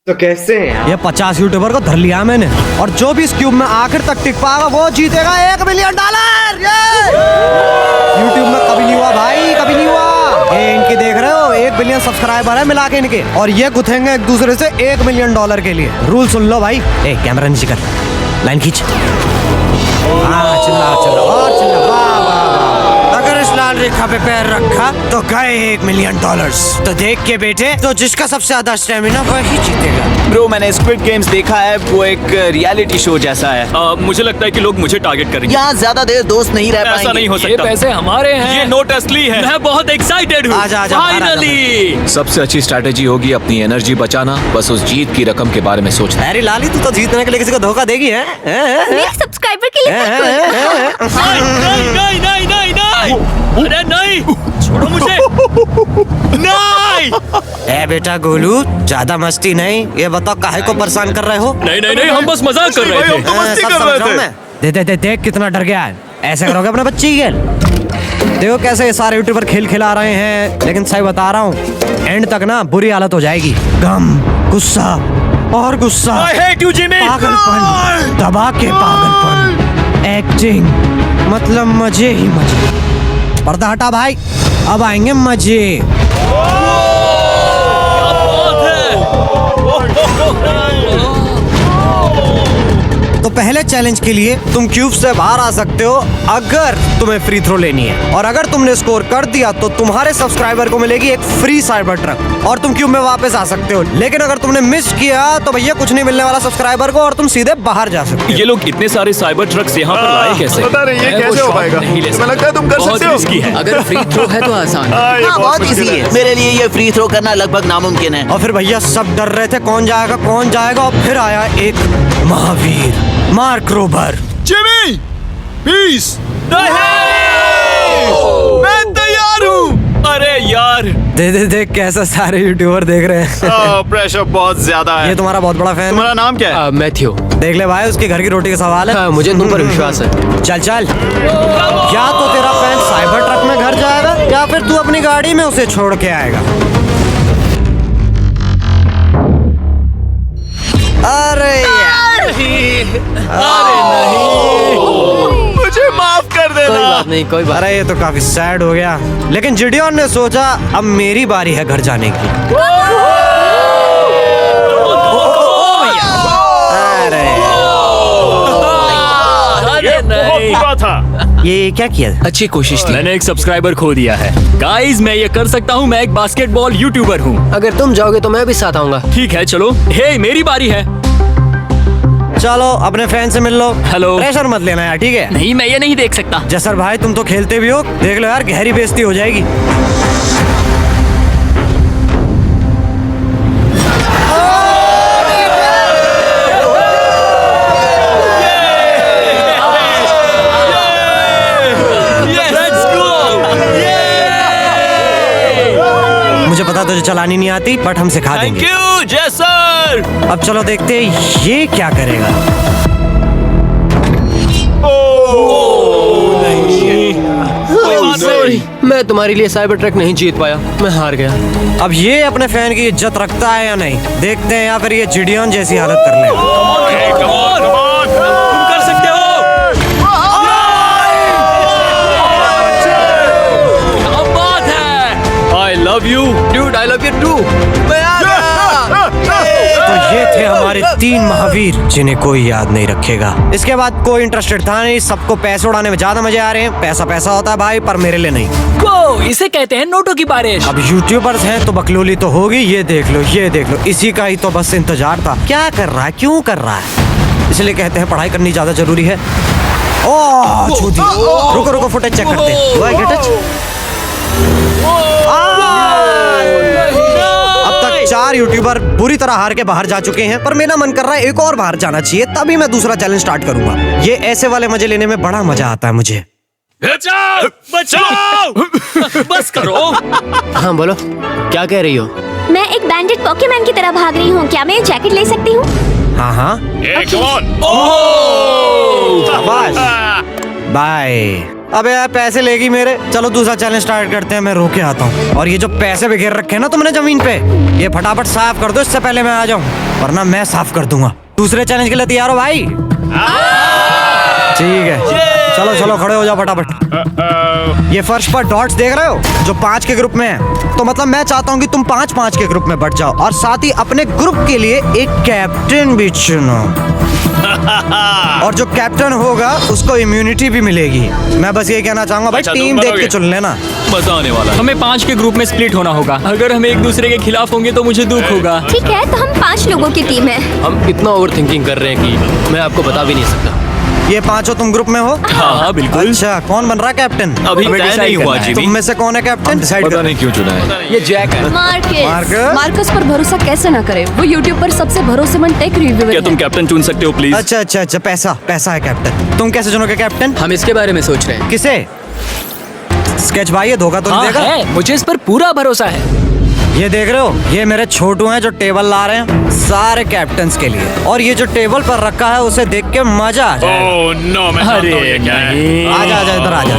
तो कैसे हैं ये 50 यूट्यूबर को धर लिया मैंने, और जो भी इस क्यूब में आखिर तक टिक पाएगा वो जीतेगा $1 मिलियन। यूट्यूब में कभी नहीं हुआ भाई, कभी नहीं हुआ। ये इनकी देख रहे हो, 1 बिलियन सब्सक्राइबर है मिला के इनके, और ये गुथेंगे एक दूसरे से $1 मिलियन के लिए। रूल सुन लो भाई। ए कैमरा नीचे कर, लाइन खींच। हाँ चिल्ला चिल्ला और चिल्ला। वाह वाह वाह। अगर इस लाल रेखा पे पैर रखा तो गए $1 मिलियन। तो देख के बेटे, तो जिसका सबसे ज्यादा स्टेमिना वही जीतेगा। ब्रो मैंने स्क्विड गेम्स देखा है, वो एक रियलिटी शो जैसा है। मुझे लगता है कि लोग मुझे टारगेट करेंगे। यहाँ ज्यादा देर दोस्त नहीं रह पाएंगे। ऐसा नहीं हो ये सकता। पैसे हमारे हैं। ये नोट असली है। मैं बहुत एक्साइटेड हूँ। आजा, आजा, बाहर आजा। फाइनली। सबसे अच्छी स्ट्रैटेजी होगी अपनी एनर्जी बचाना, बस उस जीत की रकम के बारे में सोचना। अरे लाली, तू तो जीतने के लिए किसी को धोखा देगी है? मेरे सब्सक्राइबर के लिए नहीं नहीं नहीं नहीं नहीं। अरे नहीं, छोड़ो मुझे। नहीं ए बेटा गोलू, ज्यादा मस्ती नहीं। ये बताओ काहे को परेशान कर रहे हो? नहीं नहीं नहीं, हम बस मजाक कर रहे थे। सब समझ रहा हूं मैं। दे देख कितना डर गया है। ऐसे करोगे अपने बच्चे की खेल? देखो कैसे ये सारे यूट्यूबर खेल खिला रहे हैं, लेकिन सही बता रहा हूँ, एंड तक ना बुरी हालत हो जाएगी। गम, गुस्सा और गुस्सा, I hate you, Jimmy. पागलपन, दबा के पागलपन, एक्टिंग, मतलब मजे ही मजे। पर्दा हटा भाई, अब आएंगे मजे। तो पहले चैलेंज के लिए तुम क्यूब से बाहर आ सकते हो अगर तुम्हें फ्री थ्रो लेनी है, और अगर तुमने स्कोर कर दिया तो तुम्हारे सब्सक्राइबर को मिलेगी एक फ्री साइबर ट्रक और तुम क्यूब में वापस आ सकते हो। लेकिन अगर तुमने मिस किया तो भैया कुछ नहीं मिलने वाला सब्सक्राइबर को, और तुम सीधे बाहर जा सकते हो। ये लोग इतने सारे साइबर ट्रक्स यहाँ पर लाए कैसे? पता नहीं ये मैं वो कैसे हो शॉट पाएगा। नहीं ले तुम्हें सकता। लगता है तुम कर बहुत सकते हो? रिस्की है। अगर फ्री थ्रो है तो आसान है। ये हाँ बहुत मुश्किल इजी है। मेरे लिए ये फ्री थ्रो करना लगभग नामुमकिन है। और फिर भैया सब डर रहे थे कौन जाएगा, और फिर आया एक महावीर, मार्क रोबर। जिमी, पीस, मैं तैयार हूँ। अरे यार, दे कैसा सारे यूट्यूबर देख रहे हैं। प्रेशर बहुत ज्यादा है। ये तुम्हारा बहुत बड़ा फैन है। तुम्हारा नाम क्या है? मैथ्यू। देख ले भाई, उसके घर की रोटी का सवाल है। मुझे तुम पर विश्वास है। चल या तो तेरा फैन साइबर ट्रक में घर जाएगा, या फिर तू अपनी गाड़ी में उसे छोड़ के आएगा। अरे यार, अरे नहीं। मुझे माफ कर देना। कोई बात नहीं, कोई बात। अरे ये तो काफी सैड हो गया, लेकिन जिडियन ने सोचा अब मेरी बारी है घर जाने की। अरे अरे नहीं। बुरा था। ये क्या किया? अच्छी कोशिश थी। मैंने एक सब्सक्राइबर खो दिया है। गाइस, मैं ये कर सकता हूँ। मैं एक बास्केटबॉल यूट्यूबर हूँ। अगर तुम जाओगे तो मैं भी साथ आऊंगा। ठीक है, चलो। हे, मेरी बारी है। चलो अपने फैन से मिल लो। हेलो। प्रेशर मत लेना यार, ठीक है? नहीं, मैं ये नहीं देख सकता। जसर भाई, तुम तो खेलते भी हो, देख लो यार, गहरी बेइज्जती हो जाएगी। मुझे पता तुझे चलानी नहीं आती, बट हम सिखा थैंक देंगे। यू जेसर। अब चलो देखते हैं ये क्या करेगा। सॉरी, मैं तुम्हारे लिए साइबर ट्रक नहीं जीत पाया, मैं हार गया। अब ये अपने फैन की इज्जत रखता है या नहीं, देखते हैं, या फिर ये जिडियन जैसी हालत कर ले। तुम कर सकते हो। क्या बात है। I love you Dude, I love you too। तो ये थे हमारे 3 महावीर, जिन्हें कोई याद नहीं रखेगा। इसके बाद कोई इंटरेस्टेड था नहीं, सबको पैसे उड़ाने में ज्यादा मजे आ रहे हैं। पैसा पैसा होता है भाई, पर मेरे लिए नहीं। वो इसे कहते हैं नोटों की बारिश। अब यूट्यूबर्स हैं तो बकलोली तो होगी। ये देख लो, इसी का ही तो बस इंतजार था। क्या कर रहा है, क्यों कर रहा है? इसलिए कहते हैं पढ़ाई करनी ज्यादा जरूरी है। ओह छू दी। रुको फुटेज चेक करते हैं। Do I get it? अब तक 4 यूट्यूबर बुरी तरह हार के बाहर जा चुके हैं, पर मेरा मन कर रहा है एक और बाहर जाना चाहिए, तभी मैं दूसरा चैलेंज स्टार्ट करूंगा। ये ऐसे वाले मजे लेने में बड़ा मजा आता है मुझे। बचाओ, बचाओ। बस करो। हाँ बोलो, क्या कह रही हो? मैं एक बैंडेड पॉकेमैन की तरह भाग रही हूँ। क्या मैं ये जैकेट ले सकती हूँ? हाँ बाय। अबे यार पैसे लेगी मेरे। चलो दूसरा चैलेंज स्टार्ट करते हैं, मैं रोके आता हूँ। और ये जो पैसे बिखेर रखे हैं ना तुमने जमीन पे, ये फटाफट साफ कर दो इससे पहले मैं आ जाऊँ। वरना मैं साफ कर दूंगा। दूसरे चैलेंज के लिए तैयार हो भाई? ठीक है, चलो चलो खड़े हो जाओ फटाफट। ये फर्श पर डॉट्स देख रहे हो जो 5 के ग्रुप में है, तो मतलब मैं चाहता हूँ कि तुम 5-5 के ग्रुप में बढ़ जाओ और साथ ही अपने ग्रुप के लिए एक कैप्टन भी चुनो। और जो कैप्टन होगा उसको इम्यूनिटी भी मिलेगी। मैं बस ये कहना चाहूंगा भाई, अच्छा, टीम तुम देख के बनोगे? चुन लेना। मजा आने वाला है। हमें 5 के ग्रुप में स्प्लिट होना होगा। अगर हम एक दूसरे के खिलाफ होंगे तो मुझे दुख होगा। ठीक है, तो हम 5 लोगों की टीम है। हम इतना ओवर थिंकिंग कर रहे हैं कि मैं आपको बता भी नहीं सकता। ये 5 तुम ग्रुप में हो? हाँ बिल्कुल। अच्छा, कौन बन रहा है कैप्टन? अभी हमें तय decide नहीं हुआ करना है। जीवी। तुम में से कौन है कैप्टन? डिसाइड पता कर। नहीं क्यों चुना है। ये जैक है। मार्कस? मार्कस पर भरोसा कैसे ना करें? वो यूट्यूब पर सबसे भरोसेमंद टेक रिव्यूअर क्या है। तुम कैप्टन चुन सकते हो प्लीज? अच्छा अच्छा अच्छा, पैसा पैसा है कैप्टन। तुम कैसे चुनोगे कैप्टन? हम इसके बारे में सोच रहे हैं। किसे? स्केच भाई, ये धोखा तो नहीं हाँ देगा? है, मुझे इस पर पूरा भरोसा है। ये देख रहे हो, ये मेरे छोटू हैं जो टेबल ला रहे हैं सारे कैप्टन्स के लिए। और ये जो टेबल पर रखा है उसे देख के मजा आ जाए। ओह नो, मैं जानता हूँ ये क्या है। आजा आजा इधर आजा।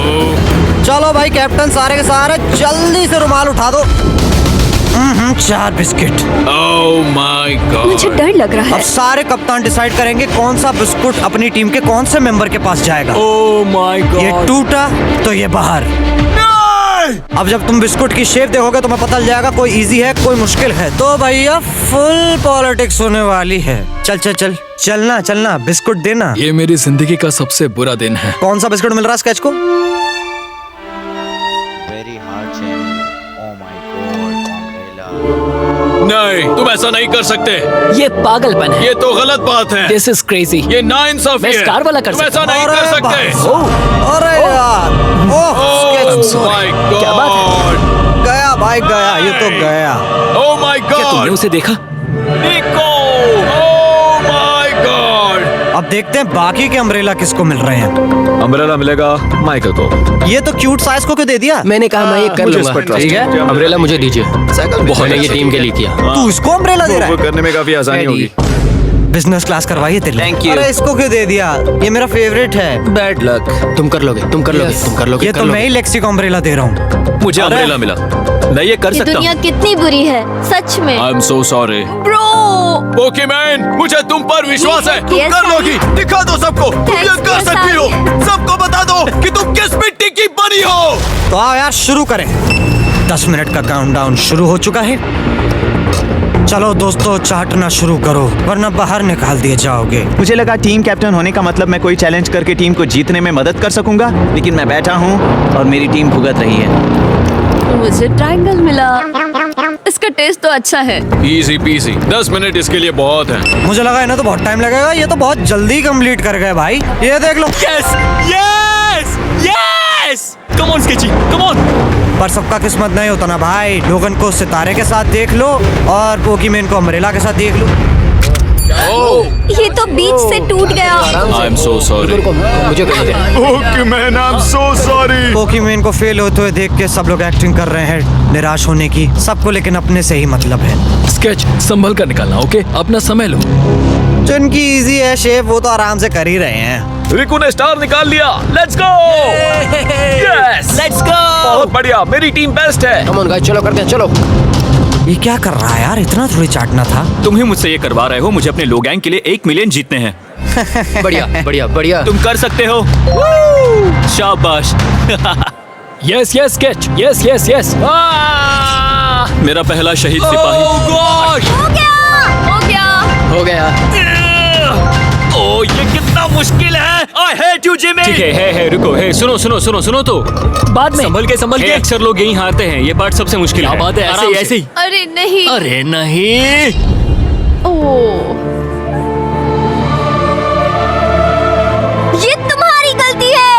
चलो भाई कैप्टन, सारे के सारे जल्दी से रुमाल उठा दो। 4 बिस्किट। Oh my God. मुझे डर लग रहा अब है। सारे कप्तान डिसाइड करेंगे कौन सा बिस्कुट अपनी टीम के कौन से मेंबर के पास जाएगा। ओह माय ये गॉड। टूटा तो ये बाहर। अब जब तुम बिस्कुट की शेप देखोगे तो तुम्हें पता चल जाएगा कोई इजी है कोई मुश्किल है। तो भैया फुल पॉलिटिक्स होने वाली है। चल चल चल, चलना चलना, बिस्कुट देना। ये मेरी जिंदगी का सबसे बुरा दिन है। कौन सा बिस्कुट मिल रहा है स्केच को? नहीं, तुम ऐसा नहीं कर सकते। ये पागलपन है। ये तो गलत बात है। This is crazy. ये नाइंसाफी मैं है। स्टार वाला कर तुम सकता ऐसा नहीं कर भाई सकते। साहब, अरे यार, ओह स्केच ओह माय क्या बात गॉड। गया भाई गया, ये तो गया। ओह माय तुमने गॉड। उसे देखा? निको। Oh my God. अब देखते हैं बाकी के अम्ब्रेला किसको मिल रहे हैं। अम्ब्रेला मिलेगा माइकल को। ये तो क्यूट साइज को क्यों दे दिया? मैंने कहा मैं ये कर मुझे इस लूंगा। पर trust ठीक है। है, अम्ब्रेला मुझे दीजिए। मैंने ये टीम के लिए किया। तू इसको अम्ब्रेला दे रहा वो है? करने में काफी आसानी होगी। बिजनेस क्लास करवाइए तेरे लिए। Thank you. अरे इसको क्यों दे दिया? ये मेरा फेवरेट है। Bad luck. तुम कर लोगे, तुम कर लोगे, तुम कर लोगे। ये कर तो लोगे। मैं ही लेक्सी को अम्ब्रेला दे रहा हूँ। मुझे अरे। अम्ब्रेला मिला। मैं ये कर ये सकता दुनिया हूँ। कितनी बुरी है सच में। I am so sorry. Bro, Pokemon, मुझे तुम पर विश्वास है। तुम Yes, कर लोगी। दिखा दो सबको, तुम ये Thanks, कर yes, सकती हो। I- सबको बता दो कि तुम किस मिट्टी की बनी हो। तो आओ यार शुरू करें। 10 मिनट का काउंटडाउन शुरू हो चुका है। चलो दोस्तों, चाटना शुरू करो वरना बाहर निकाल दिए जाओगे। मुझे लगा टीम कैप्टन होने का मतलब मैं कोई चैलेंज करके टीम को जीतने में मदद कर सकूंगा, लेकिन मैं बैठा हूँ और मेरी टीम भुगत रही है। मुझे ट्रायंगल मिला। इसका टेस्ट तो अच्छा है। Easy PC. 10 मिनट इसके लिए बहुत है। मुझे लगा इन्हें तो बहुत टाइम लगेगा, ये तो बहुत जल्दी कंप्लीट कर गए भाई। ये देख लो। Yes yes yes, come on Sketchy, come on. पर सबका किस्मत नहीं होता ना भाई। लोगन को सितारे के साथ देख लो और पोकीमैन को अम्ब्रेला के साथ देख लो। ये तो बीच से टूट गया। आई एम सो सॉरी। मुझे कहीं दे। Pokémon, I am so sorry. पोकीमैन को फेल होते हुए देख के सब लोग एक्टिंग कर रहे हैं निराश होने की। सबको लेकिन अपने से ही मतलब है। स्केच संभल कर निकालना, ओके? अपना समय लो। जिनकी इजी है शेप वो तो आराम से कर ही रहे हैं। रिकू ने स्टार निकाल लिया। Let's go. Yes, let's go. बहुत बढ़िया, मेरी टीम बेस्ट है। कम ऑन गाइस, चलो करते हैं, चलो। ये क्या कर रहा है यार? इतना थोड़ी चाटना था। तुम ही मुझसे ये करवा रहे हो। मुझे अपने लो गैंग के लिए 1 मिलियन जीतने हैं। बढ़िया बढ़िया बढ़िया। तुम कर सकते हो। शाबाश। Yes yes sketch, yes yes yes. मेरा पहला शहीद सिपाही। हो गया। हो गया। ओह, ये कितना मुश्किल है। I hate you Jimmy. ठीक है, रुको, है, सुनो सुनो सुनो सुनो तो बाद में संभल के अक्सर लोग यहीं हारते हैं। ये पार्ट सबसे मुश्किल है। बात है, ऐसे ही, ऐसे ही। अरे नहीं। अरे नहीं। ओह, ये तुम्हारी गलती है।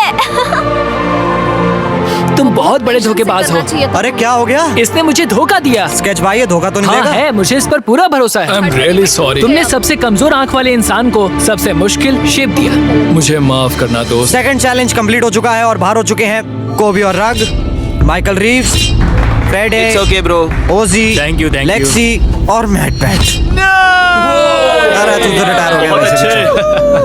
तुम बहुत बड़े धोखेबाज हो। करना चाहिए था। अरे क्या हो गया? इसने मुझे धोखा दिया। स्केच भाई ये धोखा तो नहीं हाँ देगा? है, मुझे इस पर पूरा भरोसा आई है। Am really sorry. तुमने सबसे कमजोर आंख वाले इंसान को सबसे मुश्किल शेप दिया। मुझे माफ करना दोस्त। सेकंड चैलेंज कंप्लीट हो चुका है और बाहर हो चुके हैं कोबी और रग, माइकल रीव्स, फ्रेडे, It's okay, bro. OG, Thank you, thank you. Lexi और मैट पैट। अरे तू तो रिटायर हो गया बहुत वैसे भी।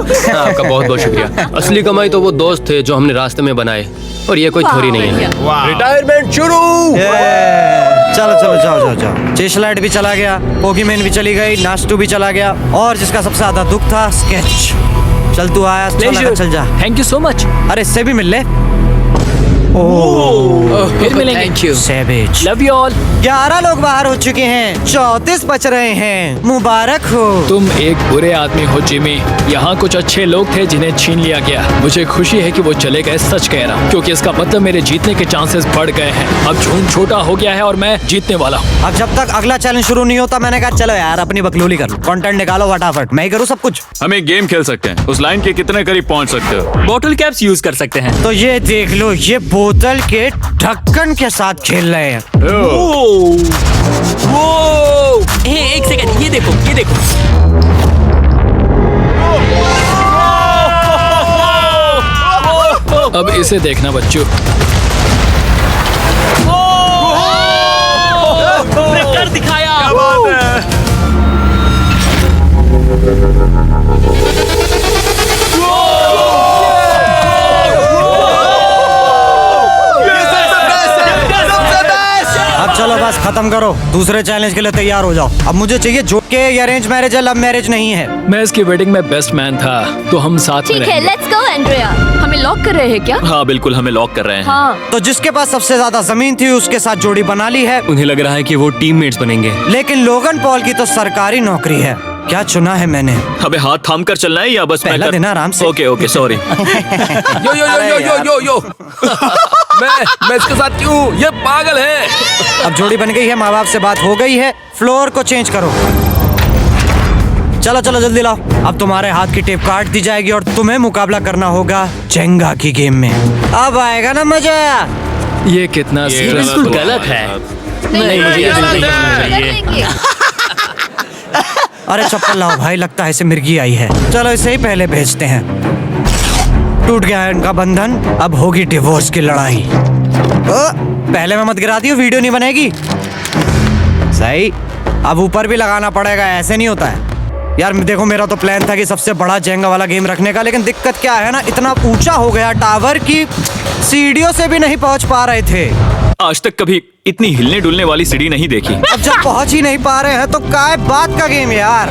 अच्छे। आपका बहुत बहुत शुक्रिया। असली कमाई तो वो दोस्त थे जो हमने रास्ते में बनाए, और ये कोई थोड़ी नहीं है। रिटायरमेंट शुरू। चलो चलो जाओ जाओ जाओ। चेशलाइट भी चला गया, पोकीमैन भी चली गई, नास्टू भी चला गया, और जिसका सबसे ज्यादा दुख था स्केच। चल तू आया, अच्छा लगा, चल जा। Thank you so much. अरे इससे भी मिल ले। फिर मिलेंगे। Thank you. Savage. Love you all. 11 लोग बाहर हो चुके हैं, 34 बच रहे हैं। मुबारक हो। तुम एक बुरे आदमी हो जिमी। यहाँ कुछ अच्छे लोग थे जिन्हें छीन लिया गया। मुझे खुशी है कि वो चले गए, सच कह रहा हूँ, क्योंकि इसका मतलब मेरे जीतने के चांसेस बढ़ गए हैं। अब झूठ छोटा हो गया है और मैं जीतने वाला हूँ। अब जब तक अगला चैलेंज शुरू नहीं होता, मैंने कहा चलो यार अपनी बकलूली कर लो, कंटेंट निकालो फटाफट, मैं ही करूँ सब कुछ। हम एक गेम खेल सकते हैं। उस लाइन के कितने करीब पहुंच सकते हो? बॉटल कैप्स यूज कर सकते हैं। तो ये देख लो, ये बोतल के ढक्कन के साथ खेल रहे हैं। एक सेकंड, ये देखो, ये देखो। अब इसे देखना बच्चों। कर दिखाया। क्या बात है? अब चलो बस खत्म करो, दूसरे चैलेंज के लिए तैयार हो जाओ। अब मुझे चाहिए जो के ये अरेंज मैरिज है, लव मैरिज नहीं है। मैं इसकी वेडिंग में बेस्ट मैन था, तो हम साथ में ठीक है, रहेंगे। Let's go Andrea. हमें लॉक कर रहे हैं क्या? हाँ बिल्कुल, हमें लॉक कर रहे हैं। हाँ। तो जिसके पास सबसे ज्यादा जमीन थी उसके साथ जोड़ी बना ली है, उन्हें लग रहा है कि वो टीममेट्स बनेंगे। लेकिन लोगन पॉल की तो सरकारी नौकरी है। क्या चुना है मैंने? हमें हाथ थाम कर चलना है या बस पहला दिन आराम से। Okay okay, sorry. Yo yo yo yo yo yo yo. मैं इसके साथ क्यों? ये पागल है। अब जोड़ी बन गई है, माँ बाप से बात हो गई है, फ्लोर को चेंज करो। चलो चलो जल्दी लाओ। अब तुम्हारे हाथ की टेप काट दी जाएगी और तुम्हें मुकाबला करना होगा जेंगा की गेम में। अब आएगा ना मजा। ये कितना बिल्कुल गलत है। नहीं, मुझे ये बिल्कुल नहीं चाहिए। अरे चप्पल लाओ भाई, लगता है इसे मिर्गी आई है। चलो इसे ही पहले भेजते हैं। टूट गया है इनका बंधन, अब होगी डिवोर्स की लड़ाई। पहले मैं मत गिरा दियो, वीडियो नहीं बनेगी। सही, अब ऊपर भी लगाना पड़ेगा, ऐसे नहीं होता है यार। देखो मेरा तो प्लान था कि सबसे बड़ा जेंगा वाला गेम रखने का, लेकिन दिक्कत क्या है ना, इतना ऊंचा हो गया टावर की सीढ़ियों से भी नहीं पहुंच पा रहे थे। आज तक कभी इतनी हिलने डुलने वाली सीढ़ी नहीं देखी। अब जब पहुंच ही नहीं पा रहे हैं तो काय बात का गेम यार।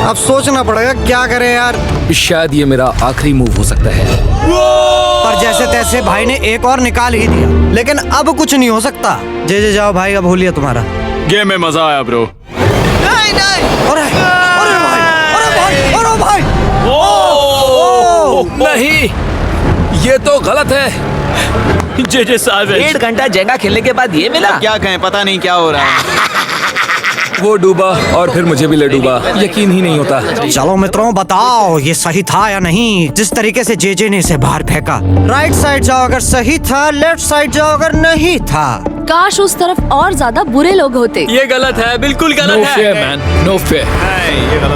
अब सोचना पड़ेगा क्या करें यार। शायद ये मेरा आखिरी मूव हो सकता है। पर जैसे तैसे भाई ने एक और निकाल ही दिया, लेकिन अब कुछ नहीं हो सकता। जे जाओ भाई, अब हो लिया तुम्हारा। गेम में मजा आया ब्रो। नहीं नहीं, अरे अरे भाई, अरे भाई, अरे भाई, नहीं, ये तो गलत है। जे सावेज। 1.5 घंटा जेंगा खेलने के बाद ये मिला। क्या कहें, पता नहीं क्या हो रहा है। वो डूबा और फिर मुझे भी ले डूबा, यकीन ही नहीं होता। चलो मित्रों बताओ ये सही था या नहीं। जिस तरीके से जे ने इसे बाहर फेंका, राइट साइड जाओ अगर सही था, लेफ्ट साइड जाओ अगर नहीं था। काश उस तरफ और ज्यादा बुरे लोग होते। ये गलत है, बिल्कुल नो गलत फेयर है। Man, no fair.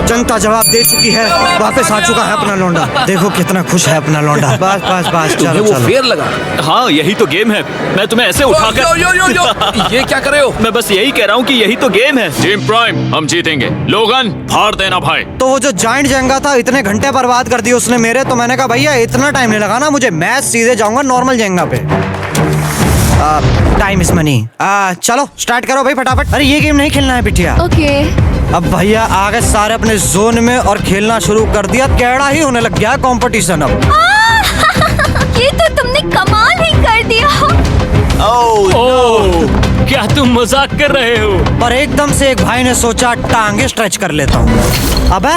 जनता जवाब दे चुकी है, वापस आ चुका है अपना लौंडा। देखो कितना खुश है अपना लौंडा। बस बस बस, चलो वो चलो। फेयर लगा। हाँ यही तो गेम है। मैं तुम्हें ऐसे यो उठाकर यो यो यो, ये क्या कर रहे हो? मैं बस यही कह रहा हूँ कि यही तो गेम है। टीम प्राइम, हम जीतेंगे। लोगन फाड़ देना भाई। तो वो जो जाइंट जेंगा था, इतने घंटे बर्बाद कर दिए उसने मेरे। तो मैंने कहा भैया इतना टाइम नहीं लगाना मुझे, मैं सीधे जाऊंगा नॉर्मल जेंगा पे। Time is money. चलो स्टार्ट करो भाई फटाफट। अरे ये गेम नहीं खेलना है बिटिया। ओके। अब भैया आ गए सारे अपने जोन में और खेलना शुरू कर दिया। कैड़ा ही होने लग गया कंपटीशन अब। ये तो तुमने कमाल ही कर दिया। ओह, क्या तुम मजाक कर रहे हो? पर एकदम से एक भाई ने सोचा टांगे स्ट्रेच कर लेता हूँ। अबे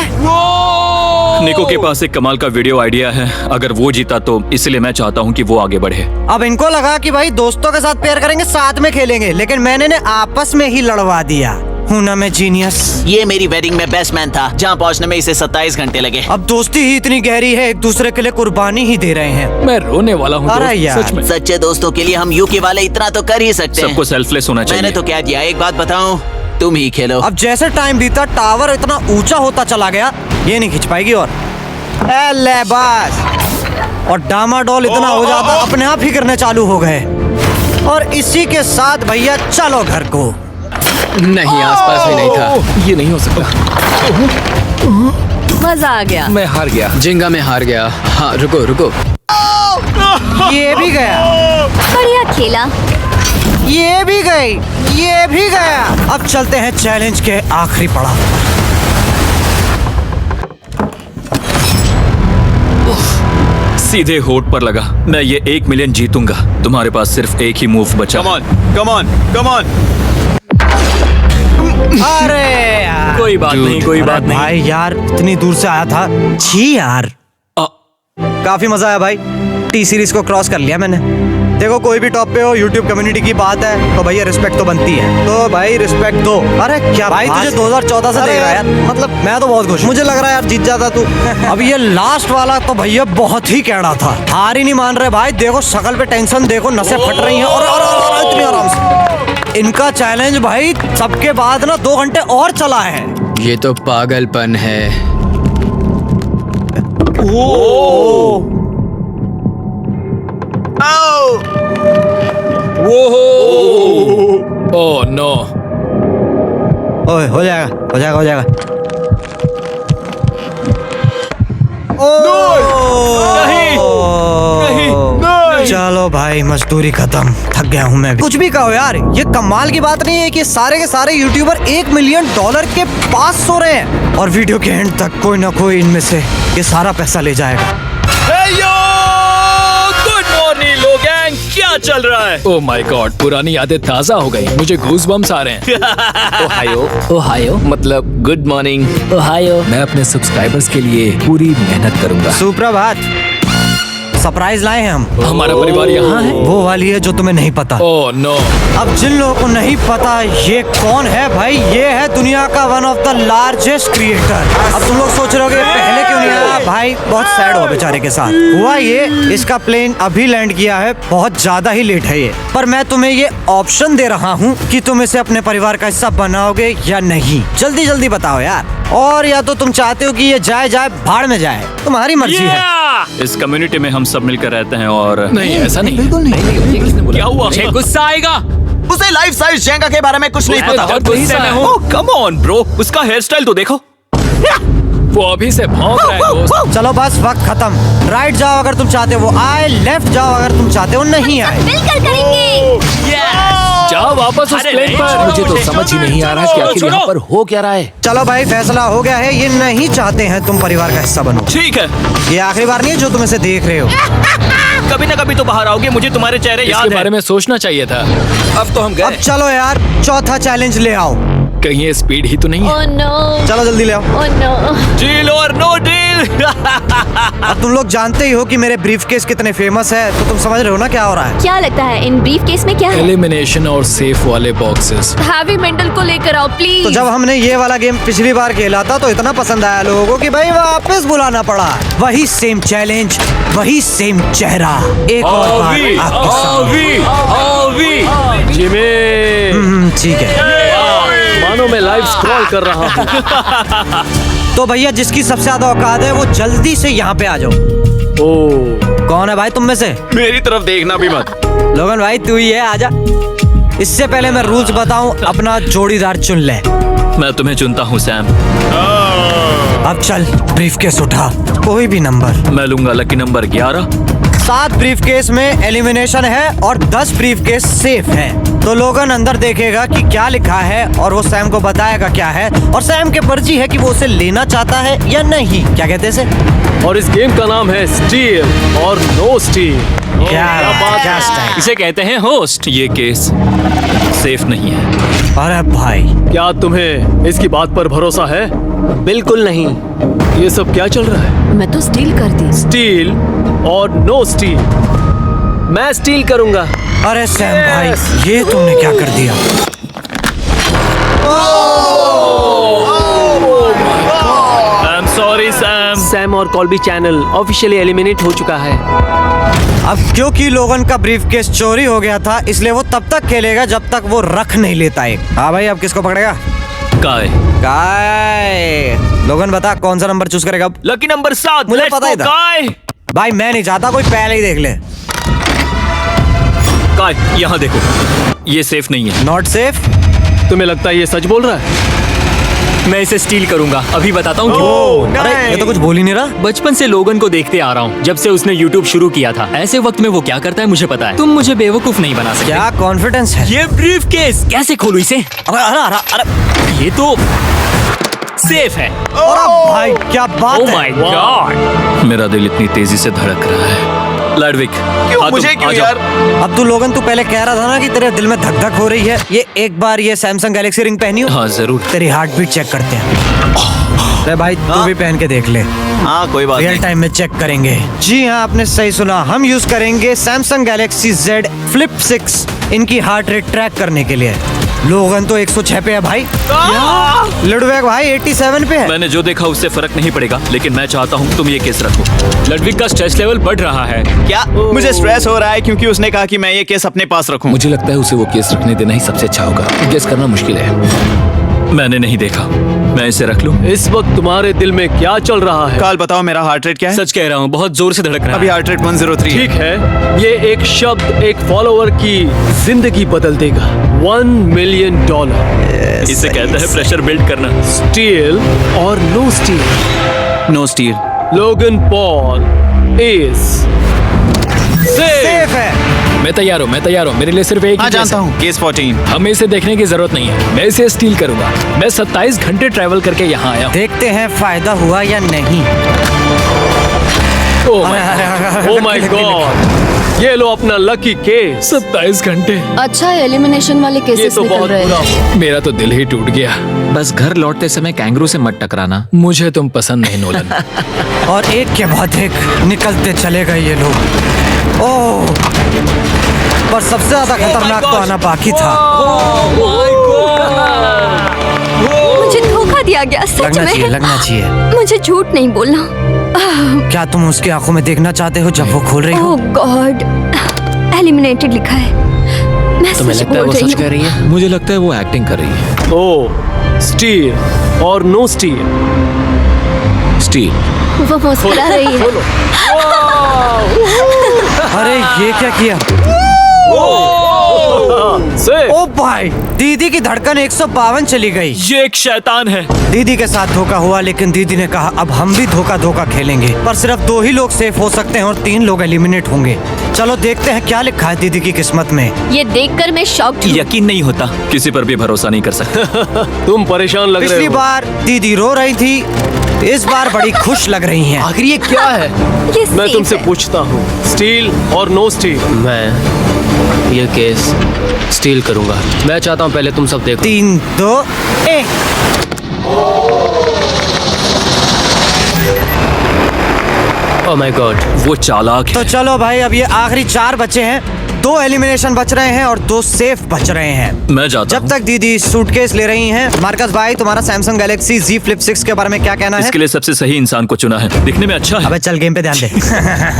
निको के पास एक कमाल का वीडियो आइडिया है। अगर वो जीता तो इसलिए मैं चाहता हूँ कि वो आगे बढ़े। अब इनको लगा कि भाई दोस्तों के साथ पेयर करेंगे, साथ में खेलेंगे, लेकिन मैंने ने आपस में ही लड़वा दिया। हूं ना मैं जीनियस। ये मेरी वेडिंग में बेस्ट मैन था, जहाँ पहुँचने में इसे 27 घंटे लगे। अब दोस्ती ही इतनी गहरी है, एक दूसरे के लिए कुर्बानी ही दे रहे हैं। मैं रोने वाला हूँ अरे दोस्त, यार। सच में। सच्चे दोस्तों के लिए हम यूके वाले इतना तो कर ही सकते हैं। सबको सेल्फलेस होना चाहिए। मैंने तो क्या दिया, एक बात बताऊं, तुम ही खेलो। अब जैसे टाइम बीता टावर इतना ऊंचा होता चला गया, ये नहीं खिंच पाएगी और ले बस। और डामाडोल इतना हो जाता अपने आप ही गिरने चालू हो गए। और इसी के साथ भैया चलो घर को। नहीं, आसपास भी नहीं था। ये नहीं हो सकता। मजा आ गया। मैं हार गया, जेंगा में हार गया। हाँ रुको रुको। ये भी गया। बढ़िया खेला। ये भी गई, ये भी गया। अब चलते हैं चैलेंज के आखिरी पड़ाव पर। सीधे होठ पर लगा। मैं ये 1 मिलियन जीतूंगा। तुम्हारे पास सिर्फ एक ही मूव बचा। Come on, come on, come on. अरे यार, कोई बात नहीं, कोई अरे बात नहीं। भाई यार, इतनी दूर से आया था। छी यार, काफी मजा आया भाई। टी सीरीज को क्रॉस कर लिया मैंने। देखो, कोई भी टॉप पे हो, यूट्यूब कम्युनिटी की बात है तो भैया रिस्पेक्ट तो बनती है, तो भाई रिस्पेक्ट दो। अरे क्या भाई, तुझे 2014 से देख रहा है यार, मतलब मैं तो बहुत खुश हूं। मुझे लग रहा है यार जीत जाता तू। अब ये लास्ट वाला तो भैया बहुत ही कैड़ा था। हार ही नहीं मान रहे भाई। देखो शक्ल पे टेंशन, देखो नसें फट रही हैं। और इतनी आराम से इनका चैलेंज भाई सबके बाद ना 2 घंटे और चला है। ये तो पागलपन है। Oh no. ओए हो जाएगा, हो जाएगा, हो जाएगा। नहीं, चलो भाई, मजदूरी खत्म। थक गया हूँ मैं भी। कुछ भी कहो यार, ये कमाल की बात नहीं है कि सारे के सारे यूट्यूबर $1 मिलियन के पास सो रहे हैं और वीडियो के एंड तक कोई ना कोई इनमें से ये सारा पैसा ले जाएगा। गुड मॉर्निंग लोगैंग, क्या चल रहा है? ओह माय गॉड, पुरानी यादें ताजा हो गई। मुझे गूज़बम्प्स आ रहे हैं। ओहायो, ओहायो मतलब गुड मॉर्निंग। ओहायो। मैं अपने सब्सक्राइबर्स के लिए पूरी मेहनत करूंगा। सुप्रभात। सरप्राइज लाए हैं हम। हमारा परिवार यहाँ है। वो वाली है जो तुम्हें नहीं पता। Oh no. अब जिन लोगों को नहीं पता ये कौन है भाई, ये है दुनिया का one of the largest creator. अब तुम लोग सोच रहे होगे पहले क्यों नहीं आया भाई, बहुत सैड हुआ बेचारे के साथ। हुआ ये, इसका प्लेन अभी लैंड किया है, बहुत ज्यादा ही लेट है ये। पर मैं तुम्हें ये ऑप्शन दे रहा हूँ कि तुम इसे अपने परिवार का हिस्सा बनाओगे या नहीं। जल्दी जल्दी बताओ यार। और या तो तुम चाहते हो कि ये जाए जाए भाड़ में जाए, तुम्हारी मर्जी है। इस कम्युनिटी में हम सब मिलकर रहते हैं और नहीं, ऐसा नहीं, बिल्कुल नहीं। क्या हुआ? गुस्सा आएगा। उसे लाइफ साइज जेंगा के बारे में कुछ नहीं पता। बहुत गुस्से में हूँ। कम ऑन ब्रो, उसका हेयर स्टाइल तो देखो। वो अभी से भौंक रहा है दोस्त। चलो बस, वक्त खत्म। राइट जाओ अगर तुम चाहते हो वो आए, लेफ्ट जाओ अगर तुम चाहते हो नहीं आए। मिलकर करेंगे। जाओ वापस उस प्लेन पर। मुझे तो समझ ही नहीं आ रहा कि आखिर यहाँ पर हो क्या रहा है। चलो भाई, फैसला हो गया है। ये नहीं चाहते हैं तुम परिवार का हिस्सा बनो। ठीक है, ये आखिरी बार नहीं है जो तुम इसे देख रहे हो। कभी ना कभी तो बाहर आओगे, मुझे तुम्हारे चेहरे याद इसके है। बारे में सोचना चाहिए था। अब तो हम अब गए। चलो यार, चौथा चैलेंज ले आओ। कहीं ये स्पीड ही तो नहीं है। ओह नो, चलो जल्दी ले आओ। Oh no. डील और नो डील। अब तुम लोग जानते ही हो कि मेरे ब्रीफकेस कितने फेमस है, तो तुम समझ रहे हो ना क्या हो रहा है। क्या लगता है इन ब्रीफ केस में क्या है? एलिमिनेशन और सेफ वाले बॉक्सेस। हैवी मेंटल को लेकर आओ प्लीज। तो जब हमने ये वाला गेम पिछली बार खेला था तो इतना पसंद आया लोगों को कि भाई वापस बुलाना पड़ा। वही सेम चैलेंज, वही सेम चेहरा, एक और बार आपके सामने। जिमी, ठीक है। मानो मैं लाइव स्क्रॉल कर रहा हूँ। तो भैया जिसकी सबसे ज्यादा औकात है वो जल्दी से यहाँ पे आ जाओ। ओह, कौन है भाई तुम में से? मेरी तरफ देखना भी मत। लोगन भाई तू ही है, आजा। इससे पहले मैं रूल्स बताऊं, अपना जोड़ीदार चुन ले। मैं तुम्हें चुनता हूँ सैम। अब चल, ब्रीफकेस उठा, कोई भी नंबर। मैं लूंगा लकी नंबर 11। 7 ब्रीफकेस में एलिमिनेशन है और 10 ब्रीफकेस सेफ है। तो लोगन अंदर देखेगा कि क्या लिखा है और वो सैम को बताएगा क्या है, और सैम के मर्जी है कि वो उसे लेना चाहता है या नहीं। क्या कहते हैं इसे? और इस गेम का नाम है स्टील और नो स्टील। क्या बात, क्या स्टाइल। इसे कहते हैं होस्ट। ये केस सेफ नहीं है। अरे भाई, क्या तुम्हें इसकी बात पर भरोसा है? बिल्कुल नहीं। ये सब क्या चल रहा है? मैं तो स्टील करती। स्टील और नो स्टील। मैं स्टील करूंगा। अरे सैम भाई, ये तुमने क्या कर दिया? I am sorry Sam. Sam और कॉल्बी चैनल ऑफिशियली एलिमिनेट हो चुका है। अब क्योंकि लोगन का ब्रीफकेस चोरी हो गया था, इसलिए वो तब तक खेलेगा जब तक वो रख नहीं लेता एक। हाँ भाई, अब किसको पकड़ेगा? काय। काय। लोगन बता कौन सा नंबर चूज करेगा अब? Lucky number 7। मुझे पता ही था। काय। भाई मैं नहीं चाहता कोई पहले ही देख ले। काय, यहाँ देखो, ये सेफ नहीं है। Not safe. तुम्हें लगता है ये सच बोल रहा है? मैं इसे स्टील करूंगा। अभी बताता हूँ क्यों। अरे ये तो कुछ बोल ही नहीं रहा। बचपन से लोगन को देखते आ रहा हूँ, जब से उसने YouTube शुरू किया था। ऐसे वक्त में वो क्या करता है मुझे पता है। तुम मुझे बेवकूफ नहीं बना सकते। क्या कॉन्फिडेंस है। ये ब्रीफ केस कैसे खोलूं इसे? अरे अरे अरे अरे ये तो सेफ है। अरे भाई क्या बात ओह है। माय गॉड, मेरा दिल इतनी तेजी से धड़क रहा है। लैडविक, क्यों मुझे क्यों यार? अब तू लोगन तू पहले कह रहा था ना कि तेरे दिल में धक धक हो रही है। ये एक बार ये सैमसंग गैलेक्सी रिंग पहनी हो। हाँ जरूर। तेरी हार्ट बीट चेक करते हैं। अरे भाई तू भी पहन के देख ले। हाँ कोई बात रियल नहीं। टाइम में चेक करेंगे। जी हाँ आपने सही सुना, हम यूज करेंगे सैमसंग गैलेक्सी Z Flip 6 इनकी हार्ट रेट ट्रैक करने के लिए। लोगन तो 106 पे है भाई। लुडविग भाई 87 पे है। मैंने जो देखा उससे फर्क नहीं पड़ेगा, लेकिन मैं चाहता हूँ तुम ये केस रखो। लैडविक का स्ट्रेस लेवल बढ़ रहा है। क्या मुझे स्ट्रेस हो रहा है क्योंकि उसने कहा कि मैं ये केस अपने पास रखूं? मुझे लगता है उसे वो केस रखने देना ही सबसे अच्छा होगा। गेस करना मुश्किल है। मैंने नहीं देखा, मैं इसे रख लूं? इस वक्त तुम्हारे दिल में क्या चल रहा है? काल बताओ मेरा हार्ट रेट क्या है? सच कह रहा हूँ, बहुत जोर से धड़क रहा अभी है। हार्ट रेट 103 ठीक है, ये एक शब्द एक फॉलोअर की जिंदगी बदल देगा। $1 मिलियन। इसे कहते हैं प्रेशर बिल्ड करना। स्टील और no steal. No steal. Logan Paul is safe है। मैं तैयार हूँ। मेरे लिए सिर्फ एक हाँ ही केस जानता है। हूँ, केस 14। हमें इसे देखने की जरूरत नहीं है। मैं इसे स्टील करूंगा। मैं 27 घंटे ट्रैवल करके यहाँ आया हूँ। देखते हैं फायदा हुआ या नहीं। ओह माय गॉड, ये लो अपना लकी केस। 27 घंटे, अच्छा एलिमिनेशन वाले ये केसेस तो निकल बहुत रहे बुरा हैं। हुआ। मेरा तो दिल ही टूट गया। बस घर लौटते समय कैंगरू से मत टकराना। मुझे तुम पसंद नहीं नोलन। और एक के बाद एक निकलते चले गए ये लोग। ओह पर सबसे ज्यादा खतरनाक तो आना बाकी था। मुझे धोखा दिया गया सच लगना चाहिए। में। मुझे झूठ नहीं बोलना। क्या तुम उसकी आंखों में देखना चाहते हो जब वो खोल रही हो? ओह गॉड, एलिमिनेटेड लिखा है। मैं तुम्हें सच लगता है बोल वो रही सच कह हूँ। रही है? मुझे लगता है वो एक्टिंग कर रही है। ओ स्टील और नो स्टील। स्टील। वो मुस्कुरा रही है। अरे ये क्या किया? ओ भाई, दीदी की धड़कन 152 चली गई। ये एक शैतान है। दीदी के साथ धोखा हुआ, लेकिन दीदी ने कहा अब हम भी धोखा खेलेंगे। पर सिर्फ 2 ही लोग सेफ हो सकते हैं और 3 लोग एलिमिनेट होंगे। चलो देखते हैं क्या लिखा है दीदी की किस्मत में। ये देखकर मैं शॉक्ड हूँ। यकीन नहीं होता, किसी पर भी भरोसा नहीं कर सकता। तुम परेशान लग रहे पिछली हो। बार दीदी रो रही थी, इस बार बड़ी खुश लग रही हैं। आखिर ये क्या है? ये मैं सेफ तुमसे है। पूछता हूँ, स्टील और नो स्टील? मैं ये केस स्टील करूंगा। मैं चाहता हूँ पहले तुम सब देखो। 3, 2, 1। ओह माय गॉड, वो चालाक है। तो चलो भाई, अब ये आखिरी 4 बचे हैं। 2 एलिमिनेशन बच रहे हैं और 2 सेफ बच रहे हैं। मैं जाता जब तक दीदी सूटकेस ले रही हैं, मार्कस भाई तुम्हारा सैमसंग गैलेक्सी Z Flip 6 के बारे में क्या कहना है? इसके लिए सबसे सही इंसान को चुना है। दिखने में अच्छा है। अबे चल गेम पे ध्यान दे।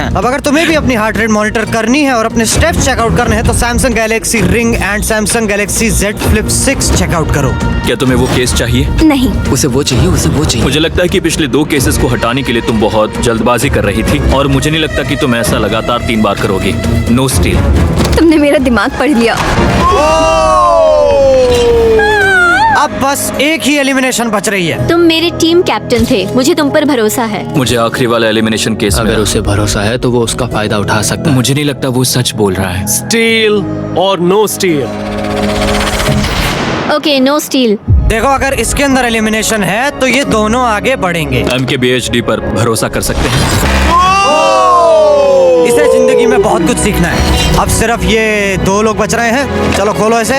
अब अगर तुम्हें भी अपनी हार्ट रेट मॉनिटर करनी है और अपने स्टेप्स चेकआउट करने हैं तो Samsung Galaxy Ring and Samsung Galaxy Z Flip 6 checkout करो। क्या तुम्हें वो केस चाहिए? नहीं, उसे वो चाहिए। मुझे लगता है कि पिछले 2 केसेस को हटाने के लिए तुम बहुत जल्दबाजी कर रही थी, और मुझे नहीं लगता कि तुम ऐसा लगातार 3 बार करोगी। No steal. तुमने मेरा दिमाग पढ़ लिया। अब बस एक ही एलिमिनेशन बच रही है। तुम मेरे टीम कैप्टन थे, मुझे तुम पर भरोसा है। मुझे आखिरी वाला एलिमिनेशन केस अगर में उसे भरोसा है तो वो उसका फायदा उठा सकता है। मुझे नहीं लगता वो सच बोल रहा है। स्टील और no steal? Okay, no steal. देखो अगर इसके अंदर एलिमिनेशन है तो ये दोनों आगे बढ़ेंगे। MKBHD पर भरोसा कर सकते हैं। इसे जिंदगी में बहुत कुछ सीखना है। अब सिर्फ ये 2 लोग बच रहे हैं। चलो खोलो इसे।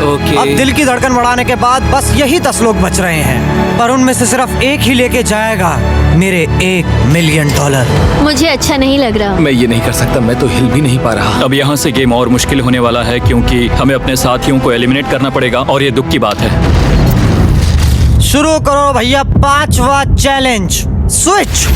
ओके। अब दिल की धड़कन बढ़ाने के बाद बस यही 10 लोग बच रहे हैं, पर उनमें से सिर्फ एक ही लेके जाएगा मेरे $1 मिलियन। मुझे अच्छा नहीं लग रहा। मैं ये नहीं कर सकता, मैं तो हिल भी नहीं पा रहा। अब यहाँ से गेम और मुश्किल होने वाला है, क्योंकि हमें अपने साथियों को एलिमिनेट करना पड़ेगा, और ये दुख की बात है। शुरू करो भैया 5वां चैलेंज। स्विच।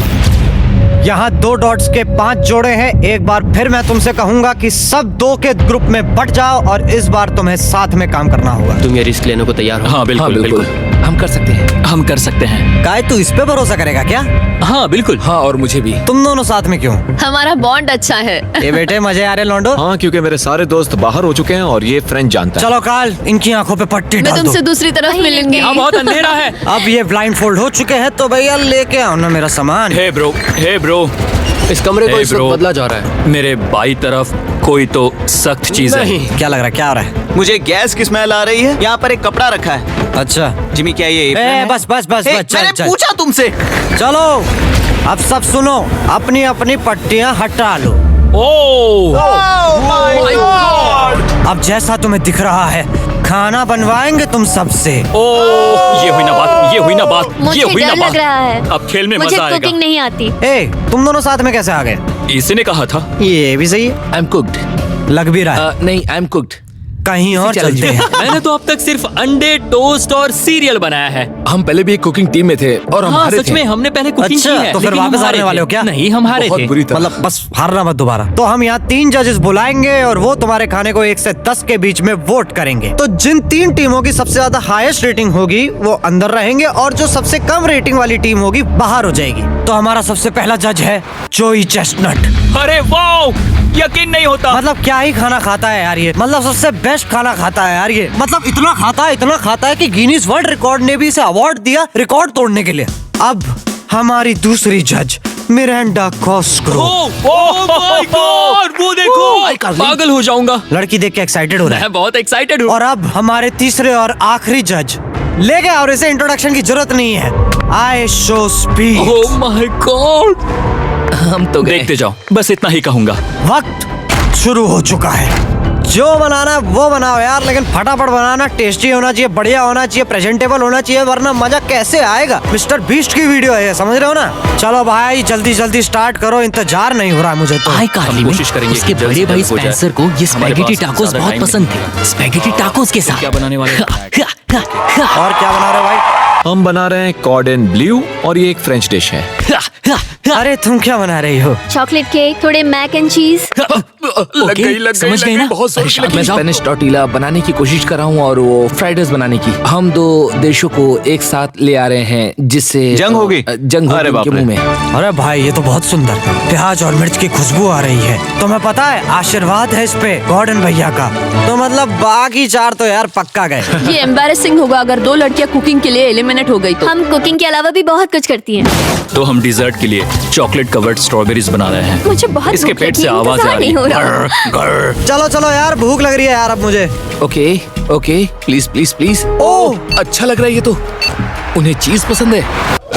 यहाँ 2 डॉट्स के 5 जोड़े हैं। एक बार फिर मैं तुमसे कहूंगा कि सब 2 के ग्रुप में बट जाओ और इस बार तुम्हें साथ में काम करना होगा। तुम ये रिस्क लेने को तैयार हो? हाँ बिल्कुल बिल्कुल हम कर सकते हैं। हम कर सकते हैं। काय तू इस पे भरोसा करेगा क्या? हाँ बिल्कुल। हाँ और मुझे भी। तुम दोनों साथ में क्यों? हमारा बॉन्ड अच्छा है। ये बेटे मजे आ रहे लौंडो। हाँ, क्योंकि मेरे सारे दोस्त बाहर हो चुके हैं और ये फ्रेंड जानता है। चलो काल, इनकी आंखों पे पट्टी मैं डाल दो। तुमसे दूसरी तरफ मिलूंगी। यहाँ बहुत अंधेरा है। अब ये ब्लाइंड फोल्ड हो चुके हैं तो भैया लेके आओ ना मेरा सामान। हे ब्रो इस कमरे को Hey, इस वक्त bro. बदला जा रहा है। मेरे बाई तरफ कोई तो सख्त चीज है। नहीं। क्या लग रहा है, क्या हो रहा है? मुझे गैस की स्मेल आ रही है। यहाँ पर एक कपड़ा रखा है। अच्छा जिमी क्या ये apron है? बस बस बस Hey, बस चल मैंने चल पूछा तुमसे। चलो अब सब सुनो, अपनी अपनी पट्टियां हटा लो। ओह अब जैसा तुम्हें दिख रहा है खाना बनवाएंगे तुम सबसे। ओह, ये हुई ना बात। मुझे ये हुई ना डर बात। लग रहा है। अब खेल में मुझे मजा आएगा। कुकिंग नहीं आती। ए, तुम दोनों साथ में कैसे आ गए? इसी ने कहा था। ये भी सही है, आई एम कुक्ड। लग भी रहा है। नहीं, आई एम कुक्ड। कहीं और चलते हैं। मैंने तो अब तक सिर्फ अंडे, टोस्ट और सीरियल बनाया है। हम पहले भी एक कुकिंग टीम में थे और हम हाँ हारे सच थे। में हमने पहले कुकिंग अच्छा, की है। तो फिर लेकिन हम वापस हारे आने वाले थे। हो क्या? नहीं, हम हारे बहुत थे। बुरी तरह। मतलब बस हारना मत दोबारा। तो हम यहाँ 3 जजेस बुलाएंगे और वो तुम्हारे खाने को 1 से 10 के बीच में वोट करेंगे। तो जिन 3 टीमों की सबसे ज्यादा हाईएस्ट रेटिंग होगी वो अंदर रहेंगे और जो सबसे कम रेटिंग वाली टीम होगी बाहर हो जाएगी। तो हमारा सबसे पहला जज है जोई चेस्टनट। अरे वाओ, यकीन नहीं होता। मतलब क्या ही खाना खाता है यार ये, मतलब सबसे बेस्ट खाना खाता है यार ये। मतलब इतना खाता है कि गिनीज वर्ल्ड रिकॉर्ड ने भी इसे अवार्ड दिया रिकॉर्ड तोड़ने के लिए। अब हमारी दूसरी जज मिरांडा कॉस्ग्रो। ओह माय गॉड, वो देखो। पागल हो जाऊंगा। लड़की देख के एक्साइटेड हो रहा है। मैं बहुत एक्साइटेड हूँ। और अब हमारे तीसरे और आखिरी जज ले गए और इसे इंट्रोडक्शन की जरूरत नहीं है। I show speed. Oh my God, हम तो गए। देखते जाओ, बस इतना ही कहूंगा। वक्त शुरू हो चुका है। जो बनाना है वो बनाओ यार, लेकिन फटाफट बनाना, टेस्टी होना चाहिए, बढ़िया होना चाहिए, प्रेजेंटेबल होना चाहिए, वरना मजा कैसे आएगा। मिस्टर बीस्ट की वीडियो है ये, समझ रहे हो ना? चलो भाई जल्दी जल्दी स्टार्ट करो, इंतजार नहीं हो रहा मुझे तो। आई कार्ली हम में कोशिश करेंगे उसके कि जल्द बड़े से भाई जल्द हो जाए। स्पेंसर को ये हमारे स्पैगेटी पास टाकोस ज्यादा बहुत टाइम पसंद नहीं थे। स्पैगेटी टाकोस के साथ क्या बनाने वाले हो? और क्या बना रहे हो भाई? हम बना रहे हैं कॉर्डन ब्लू और ये एक फ्रेंच डिश है। अरे तुम क्या बना रही हो? चॉकलेट केक, थोड़े मैक एंड चीज। समझ गए ना? बहुत अरे शांत में जाओ। स्पेनिश टॉर्टिला बनाने की कोशिश कर रहा हूँ और वो फ्राइड राइस बनाने की। हम 2 देशों को एक साथ ले आ रहे हैं जिससे जंग होगी? जंग अरे होगी बाप उनके रे। मुंह में। अरे भाई ये तो बहुत सुंदर, प्याज और मिर्च की खुशबू आ रही है। तुम्हें पता है आशीर्वाद है इस पे गॉर्डन भैया का। तो मतलब बाकी 4 तो यार पक्का गए। ये एम्बैरेसिंग होगा अगर 2 लड़कियां कुकिंग के लिए एलिमिनेट हो गई तो। हम कुकिंग के अलावा भी बहुत कुछ करती हैं। तो हम डिजर्ट के लिए चॉकलेट कवर्ड स्ट्रॉबेरीज बना रहे हैं। मुझे बहुत इसके भूख पेट से लगी, आवाज आ इंतजार रही नहीं हो रहा। है। गर्र। चलो चलो यार भूख लग रही है यार अब मुझे। Okay okay, please please please. Oh अच्छा लग रहा है ये तो। उन्हें चीज पसंद है।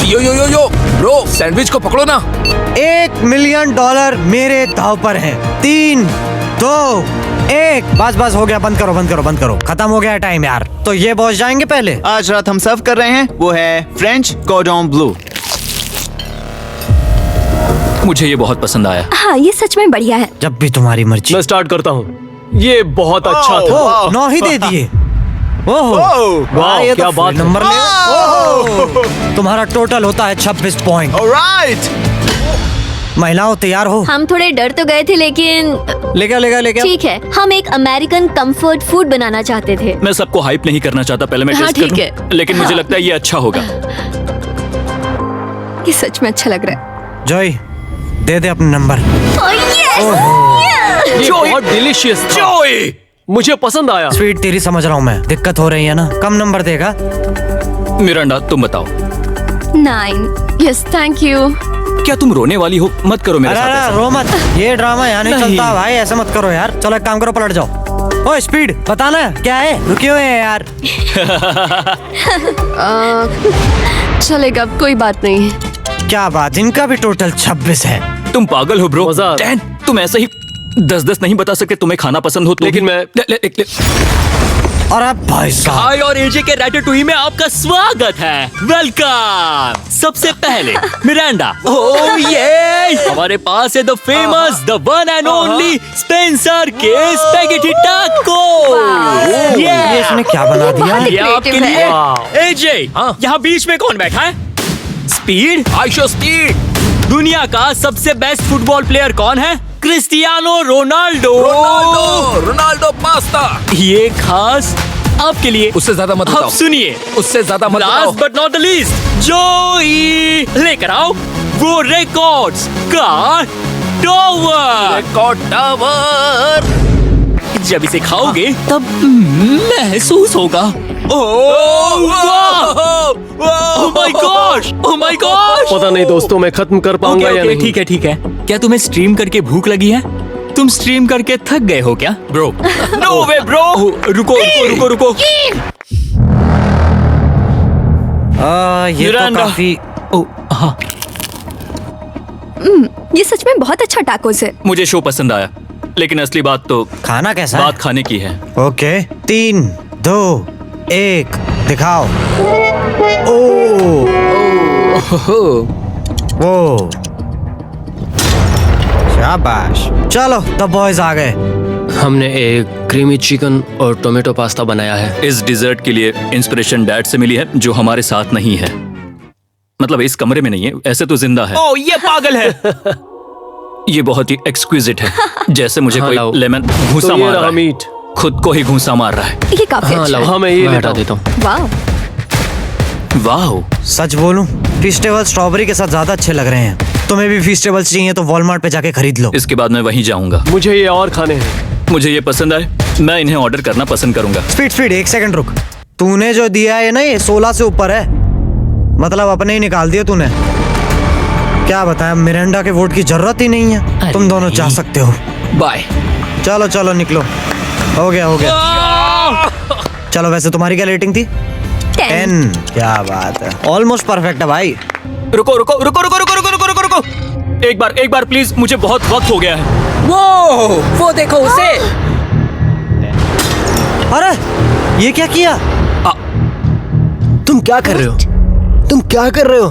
यो यो यो यो ब्रो, सैंडविच को पकड़ो ना। $1 मिलियन मेरे दाव पर है। 3, 2, 1 बस बस हो गया, बंद करो, खत्म हो गया टाइम यार। तो ये पहुंच जाएंगे पहले। आज रात हम सर्व कर रहे हैं वो है फ्रेंच कॉर्डन ब्लू। मुझे ये बहुत पसंद आया। हाँ ये सच में बढ़िया है। जब भी तुम्हारी मर्जी। मैं स्टार्ट करता हूँ। ये बहुत अच्छा था। ओह 9 ही दे दिए। ओह वाह, ये क्या तो बात फुल है। नंबर ले। तुम्हारा टोटल होता है 26 पॉइंट। ऑलराइट। महिलाओं तैयार हो? हम थोड़े डर तो गए थे लेकिन लेके ठीक है। हम एक अमेरिकन कंफर्ट फूड बनाना चाहते थे। मैं सबको हाइप नहीं करना चाहता, पहले मैं हाँ, टेस्ट कर ठीक लूं। है। लेकिन मुझे लगता है ये अच्छा होगा। ये सच में अच्छा लग रहा है। जॉय दे दे अपना नंबर। ये बहुत डिलीशियस था। जोई, मुझे पसंद आया। स्वीट तेरी समझ रहा हूँ मैं, दिक्कत हो रही है ना? कम नंबर देगा? मिरांडा तुम बताओ। 9। Yes thank you. क्या तुम रोने वाली हो? मत करो मेरे साथ अरे ऐसा। रो मत, ये ड्रामा यहाँ नहीं नहीं। चलता भाई, ऐसा मत करो यार। चलो एक काम करो, पलट जाओ। ओए स्पीड बताना क्या है, रुके हुए हैं यार। चलेगा, कोई बात नहीं। क्या बात, इनका भी टोटल 26 है। तुम पागल हो ब्रो। मजाक। डैन, तुम ऐसे ही 10-10 नहीं बता सकते। तुम्हें खाना पसंद हो तो लेकिन मैं और अब भाई साहब हाय और एजे के रैटाटूई में आपका स्वागत है। वेलकम। सबसे पहले मिरांडा। ओह ये हमारे पास है the famous, the one and only Spencer के स्पैगेटी टाको। ये इसने क्या बना दिया? ये आपके creative लिए। एजे, यहाँ बीच में कौन बैठा है? स्पीड। I show speed. दुनिया का सबसे बेस्ट फुटबॉल प्लेयर कौन है? Cristiano Ronaldo. Ronaldo pasta. ये खास आपके लिए। उससे ज्यादा मत बताओ। अब सुनिए, उससे ज्यादा मत बताओ। Last but not the least, जोई लेकर आओ वो रिकॉर्ड्स का टावर। Record tower. जब इसे खाओगे तब महसूस होगा। Oh my gosh, oh my gosh. पता नहीं दोस्तों, मैं खत्म कर पाऊंगा या नहीं। ठीक है ठीक है। क्या तुम्हें स्ट्रीम करके भूख लगी है? तुम स्ट्रीम करके थक गए हो क्या ब्रो? No way bro. रुको रुको रुको रुको। ये तो काफी। हाँ, ये सच में बहुत अच्छा टाकोस है। मुझे शो पसंद आया, लेकिन असली बात तो खाना कैसा बात खाने की है। ओके 3, 2, 1 दिखाओ। ओ शाबाश। चलो द बॉयज आ गए। हमने एक क्रीमी चिकन और टोमेटो पास्ता बनाया है। इस डिजर्ट के लिए इंस्पिरेशन डैड से मिली है, जो हमारे साथ नहीं है। मतलब इस कमरे में नहीं है, ऐसे तो जिंदा है। ओ ये पागल है। ये बहुत ही एक्सक्विजिट है, जैसे मुझे हाँ, कोई लाओ। लेमन घूंसा तो ये मार रहा रहा है। मीट। खुद को ही घूंसा मार रहा है। ये काफी हाँ अच्छा लाओ, है। हाँ मैं ये मैं हटा हटा देता हूँ। वाह। वाह, सच बोलूं, फीस्टेबल स्ट्रॉबेरी के साथ ज्यादा अच्छे लग रहे हैं। तुम्हें भी फीस्टेबल्स चाहिए तो वॉलमार्ट पे जाके खरीद लो। इसके बाद मैं वहीं जाऊंगा। मुझे ये और खाने हैं। मुझे ये पसंद आए, मैं इन्हें ऑर्डर करना पसंद करूंगा। स्पीड स्पीड 1 सेकंड रुक। तूने जो दिया है ना, ये 16 से ऊपर है। मतलब अपने ही निकाल दिया तूने। क्या बताया, मिरांडा के वोट की जरूरत ही नहीं है। तुम दोनों जा सकते हो। बाय। चलो चलो निकलो। हो गया हो गया। चलो वैसे तुम्हारी क्या रेटिंग थी? 10। क्या बात है, ऑलमोस्ट परफेक्ट है भाई। रुको रुको रुको रुको रुको रुको रुको रुको रुको। एक बार प्लीज, मुझे बहुत वक्त हो गया है। वो देखो उसे। अरे ये क्या किया? तुम क्या कर रहे हो? तुम क्या कर रहे हो?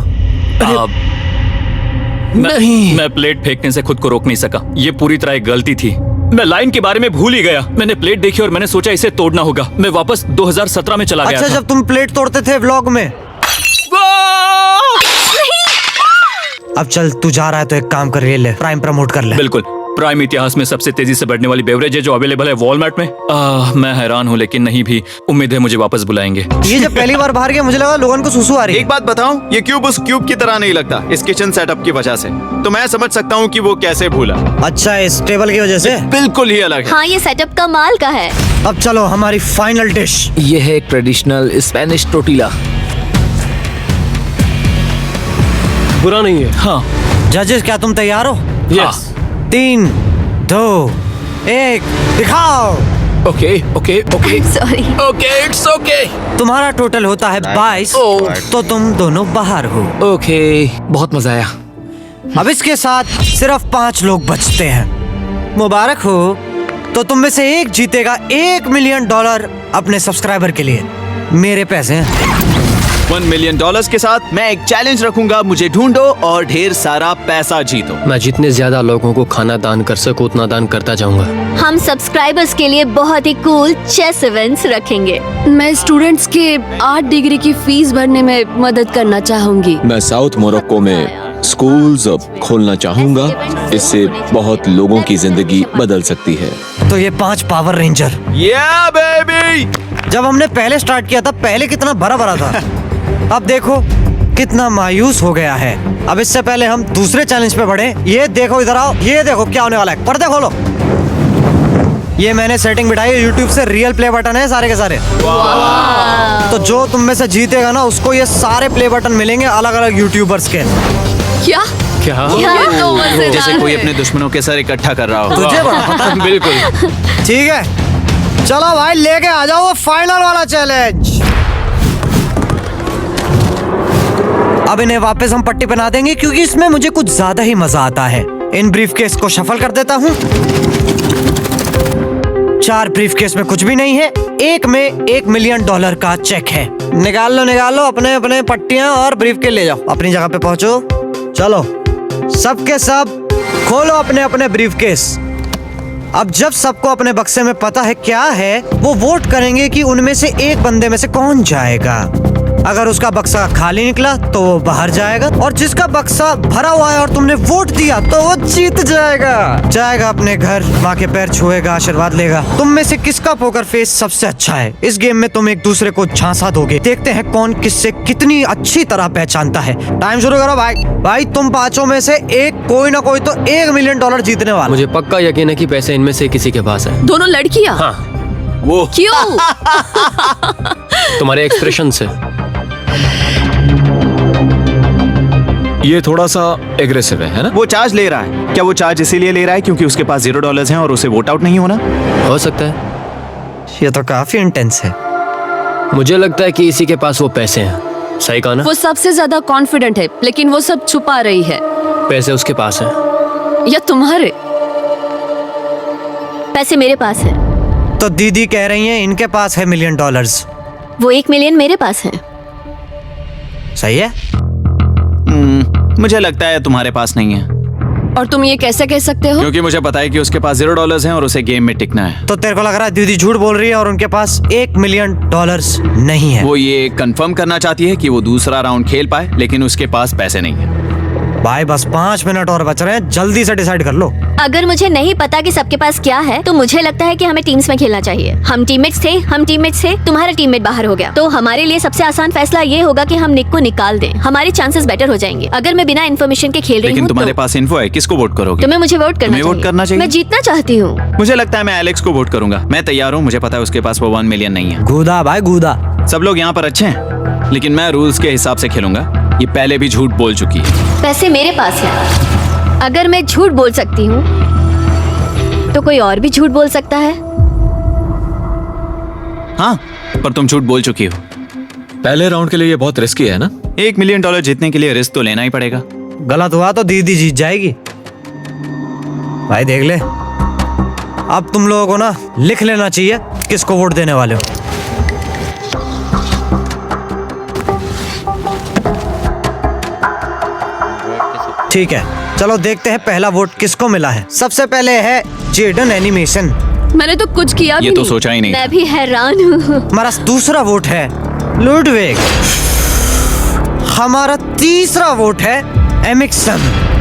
मैं प्लेट फेंकने से खुद को रोक नहीं सका। ये पूरी तरह एक गलती थी। मैं लाइन के बारे में भूल ही गया। मैंने प्लेट देखी और मैंने सोचा इसे तोड़ना होगा। मैं वापस 2017 में चला गया अच्छा, था। जब तुम प्लेट तोड़ते थे व्लॉग में। अब चल, तू जा रहा है तो एक काम कर, ले प्राइम प्रमोट कर ले। बिल्कुल। प्राइम इतिहास में सबसे तेजी से बढ़ने वाली बेवरेज है जो अवेलेबल है वॉलमार्ट में। मैं हैरान हूँ, लेकिन नहीं भी। उम्मीद है मुझे वापस बुलाएंगे। ये जब पहली बार बाहर गया, मुझे लगा लोगन को सुसु आ रही है। एक बात बताऊं, ये क्यूब उस क्यूब की तरह नहीं लगता इस किचन सेटअप की वजह से। तो मैं समझ सकता हूँ कि वो कैसे भूला। अच्छा, इस टेबल की वजह से? बिल्कुल ही अलग है। हाँ, ये सेटअप कमाल का है। अब चलो हमारी फाइनल डिश। ये है एक ट्रेडिशनल स्पेनिश टोटीला। बुरा नहीं है। हाँ। जजेस, क्या तुम तैयार हो? यस। 3, 2, 1 दिखाओ। Okay okay okay sorry. Okay, it's okay. तुम्हारा टोटल होता है 22, तो तुम दोनों बाहर हो। ओके, बहुत मजा आया। अब इसके साथ सिर्फ 5 लोग बचते हैं। मुबारक हो। तो तुम में से एक जीतेगा $1 मिलियन अपने सब्सक्राइबर के लिए। मेरे पैसे हैं। $1 मिलियन के साथ मैं एक चैलेंज रखूंगा। मुझे ढूंढो और ढेर सारा पैसा जीतो। मैं जितने ज्यादा लोगों को खाना दान कर सकूं उतना दान करता जाऊंगा। हम सब्सक्राइबर्स के लिए बहुत ही कूल चेस इवेंट्स रखेंगे। मैं स्टूडेंट्स के 8 डिग्री की फीस भरने में मदद करना चाहूंगी। मैं साउथ मोरक्को में स्कूल्स खोलना चाहूंगा। इससे बहुत लोगों की जिंदगी बदल सकती है। तो ये 5 पावर रेंजर। या बेबी। जब हमने पहले स्टार्ट किया था, पहले कितना भरा भरा था। अब देखो कितना मायूस हो गया है। अब इससे पहले हम दूसरे चैलेंज पे बढ़े। ये देखो, इधर आओ। ये देखो क्या होने वाला है। पर्दे खोलो। ये मैंने सेटिंग बिठाई है YouTube से। रियल प्ले बटन है सारे के सारे। तो जो तुम में से जीतेगा ना, उसको ये सारे प्ले बटन मिलेंगे अलग अलग यूट्यूबर्स के। क्या? क्या? ये तो मजेदार जैसे कोई है। अपने दुश्मनों के सर इकट्ठा कर रहा हो। तुझे बड़ा पता है। बिल्कुल। ठीक है, चलो भाई लेके आ जाओ वो फाइनल वाला चैलेंज। अब इन्हें वापस हम पट्टी पहना देंगे, क्योंकि इसमें मुझे कुछ ज्यादा ही मजा आता है। इन ब्रीफकेस को शफल कर देता हूँ। 4 ब्रीफकेस में कुछ भी नहीं है। एक में $1 मिलियन का चेक है। निकाल लो अपने अपने पट्टियां और ब्रीफकेस ले जाओ। अपनी जगह पे पहुंचो। चलो सबके सब खोलो अपने अपने ब्रीफकेस। अब जब सबको अपने बक्से में पता है क्या है, वो वोट करेंगे कि उनमें से एक बंदे में से कौन जाएगा। अगर उसका बक्सा खाली निकला तो वो बाहर जाएगा, और जिसका बक्सा भरा हुआ है और तुमने वोट दिया तो वो जीत जाएगा अपने घर, माँ के पैर छुएगा, आशीर्वाद लेगा। तुम में से किसका पोकर फेस सबसे अच्छा है? इस गेम में तुम एक दूसरे को झांसा दोगे। देखते हैं कौन किससे कितनी अच्छी तरह पहचानता है। टाइम शुरू करो भाई। भाई तुम पांचों में से एक कोई ना कोई तो $1 मिलियन जीतने वाला। मुझे पक्का यकीन है कि पैसे इनमें से किसी के पास है। दोनों लड़कियां? हाँ। वो क्यों? तुम्हारे एक्सप्रेशन से। ये थोड़ा सा एग्रेसिव है ना? वो चार्ज ले रहा है। क्या वो चार्ज इसीलिए ले रहा है क्योंकि उसके पास $0 हैं और उसे वोट आउट नहीं होना? हो सकता है। ये तो काफी इंटेंस है। मुझे लगता है कि इसी के पास वो पैसे हैं। सही कहा ना? वो सबसे ज्यादा कॉन्फिडेंट है, लेकिन वो सब छुपा रही है। पैसे उसके पास हैं। या तुम्हारे? पैसे मेरे पास है। तो दीदी कह रही हैं इनके पास है $1 मिलियन। वो $1 मिलियन मेरे पास है। सही है। मुझे लगता है तुम्हारे पास नहीं है। और तुम ये कैसे कह सकते हो? क्योंकि मुझे पता है कि उसके पास $0 हैं और उसे गेम में टिकना है। तो तेरे को लग रहा है दीदी झूठ बोल रही है और उनके पास $1 मिलियन नहीं है? वो ये कंफर्म करना चाहती है कि वो दूसरा राउंड खेल पाए, लेकिन उसके पास पैसे नहीं है। भाई बस 5 मिनट और बच रहे हैं, जल्दी से डिसाइड कर लो। अगर मुझे नहीं पता कि सबके पास क्या है तो मुझे लगता है कि हमें टीम्स में खेलना चाहिए। हम टीममेट्स थे, तुम्हारा टीममेट बाहर हो गया, तो हमारे लिए सबसे आसान फैसला ये होगा कि हम निक को निकाल दें। हमारे चांसेस बेटर हो जाएंगे। अगर मैं बिना इन्फॉर्मेशन के खेल रही लेकिन हूँ तुम्हारे तो पास इन्फो है, किसको वोट करोगे? तुम्हें मुझे वोट करना चाहिए। मैं जीतना चाहती हूँ। मुझे लगता है मैं एलेक्स को वोट करूंगा। मैं तैयार हूँ। मुझे पता है उसके पास वो 1 मिलियन नहीं है। गूदा भाई गूदा। सब लोग यहाँ पर अच्छे हैं, लेकिन मैं रूल्स के हिसाब से खेलूंगा। ये पहले भी झूठ बोल चुकी है। पैसे मेरे पास है। अगर मैं झूठ बोल सकती हूँ तो कोई और भी झूठ बोल सकता है। हाँ, पर तुम झूठ बोल चुकी हो। पहले राउंड के लिए ये बहुत रिस्की है ना? $1 मिलियन जीतने के लिए रिस्क तो लेना ही पड़ेगा। गलत हुआ तो दीदी जीत जाएगी। भाई देख ले, अब तुम लोगों को ना लिख लेना चाहिए किसको वोट देने वाले हो। ठीक है, चलो देखते हैं पहला वोट किसको मिला है। सबसे पहले है जेडन एनिमेशन। मैंने तो कुछ किया भी ये तो नहीं। सोचा ही नहीं। मैं भी हैरान हूँ। हमारा दूसरा वोट है लुडविग। हमारा तीसरा वोट है एमिक्सन।